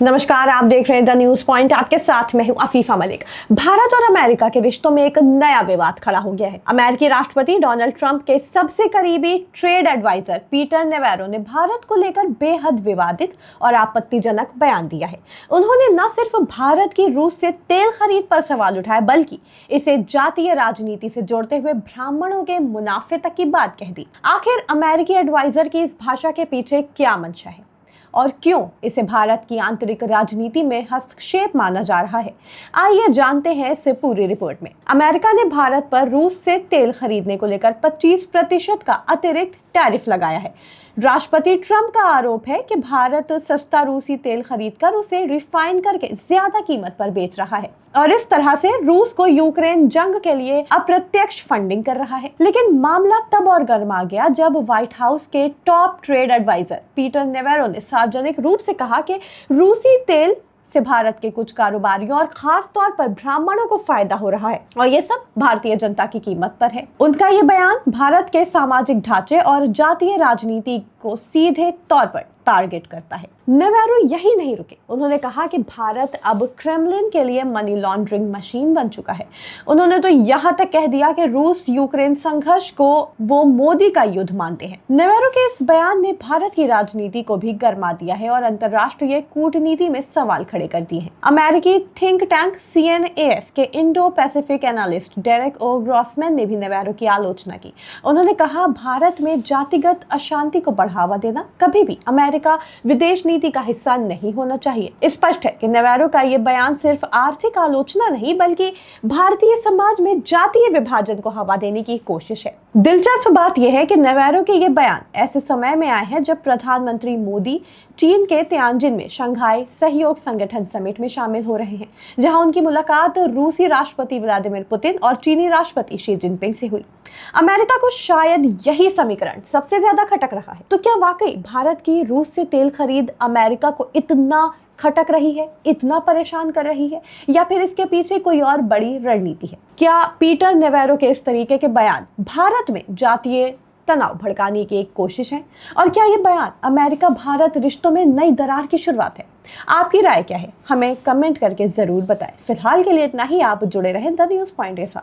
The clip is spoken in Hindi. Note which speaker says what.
Speaker 1: नमस्कार, आप देख रहे हैं द न्यूज पॉइंट। आपके साथ मैं हूं अफीफा मलिक। भारत और अमेरिका के रिश्तों में एक नया विवाद खड़ा हो गया है। अमेरिकी राष्ट्रपति डोनाल्ड ट्रंप के सबसे करीबी ट्रेड एडवाइजर पीटर नेवेरो ने भारत को लेकर बेहद विवादित और आपत्तिजनक बयान दिया है। उन्होंने न सिर्फ भारत की रूस से तेल खरीद पर सवाल उठाया, बल्कि इसे जातीय राजनीति से जोड़ते हुए ब्राह्मणों के मुनाफे तक की बात कह दी। आखिर अमेरिकी एडवाइजर की इस भाषा के पीछे क्या मंशा है और क्यों इसे भारत की आंतरिक राजनीति में हस्तक्षेप माना जा रहा है? आइए जानते हैं इस पूरी रिपोर्ट में। अमेरिका ने भारत पर रूस से तेल खरीदने को लेकर 25% का अतिरिक्त टैरिफ लगाया है। राष्ट्रपति ट्रंप का आरोप है कि भारत सस्ता रूसी तेल खरीदकर उसे रिफाइन करके ज्यादा कीमत पर बेच रहा है और इस तरह से रूस को यूक्रेन जंग के लिए अप्रत्यक्ष फंडिंग कर रहा है। लेकिन मामला तब और गर्मा गया जब व्हाइट हाउस के टॉप ट्रेड एडवाइजर पीटर नेवेरो ने सार्वजनिक रूप से कहा कि रूसी तेल से भारत के कुछ कारोबारियों और खास तौर पर ब्राह्मणों को फायदा हो रहा है और ये सब भारतीय जनता की कीमत पर है। उनका ये बयान भारत के सामाजिक ढांचे और जातीय राजनीति को सीधे तौर पर टारगेट करता है। नेवेरो यही नहीं रुके। उन्होंने कहा कि भारत अब क्रेमलिन के लिए मनी लॉन्ड्रिंग मशीन बन चुका है। उन्होंने तो यहाँ तक कह दिया कि रूस यूक्रेन संघर्ष को वो मोदी का युद्ध मानते हैं। नेवेरो के इस बयान ने भारत की राजनीति को भी गरमा दिया है और अंतर्राष्ट्रीय कूटनीति में सवाल खड़े कर दिए हैं। अमेरिकी थिंक टैंक CNAS के इंडो पैसिफिक एनालिस्ट डेरेक ओ ग्रॉसमैन ने भी नेवेरो की आलोचना की। उन्होंने कहा, भारत में जातिगत अशांति को बढ़ावा देना कभी भी अमेरिका विदेश नीति का हिस्सा नहीं होना चाहिए। स्पष्ट है कि नेवेरो का ये बयान सिर्फ आर्थिक आलोचना नहीं, बल्कि भारतीय समाज में जातीय विभाजन को हवा देने की कोशिश है। दिलचस्प बात यह है कि नेवेरो के ये बयान ऐसे समय में आए हैं जब प्रधानमंत्री मोदी चीन के तियानजिन में शंघाई सहयोग संगठन समिट में शामिल हो रहे हैं, जहां उनकी मुलाकात रूसी राष्ट्रपति व्लादिमीर पुतिन और चीनी राष्ट्रपति शी जिनपिंग से हुई। अमेरिका को शायद यही समीकरण सबसे ज्यादा खटक रहा है। तो क्या वाकई भारत की रूस से तेल खरीद अमेरिका को इतना खटक रही है, इतना परेशान कर रही है, या फिर इसके पीछे कोई और बड़ी रणनीति है? क्या पीटर नेवेरो के इस तरीके के बयान भारत में जातीय तनाव भड़काने की एक कोशिश है? और क्या ये बयान अमेरिका भारत रिश्तों में नई दरार की शुरुआत है? आपकी राय क्या है? हमें कमेंट करके जरूर बताएं। फिलहाल के लिए इतना ही। आप जुड़े रहें द न्यूज पॉइंट के साथ।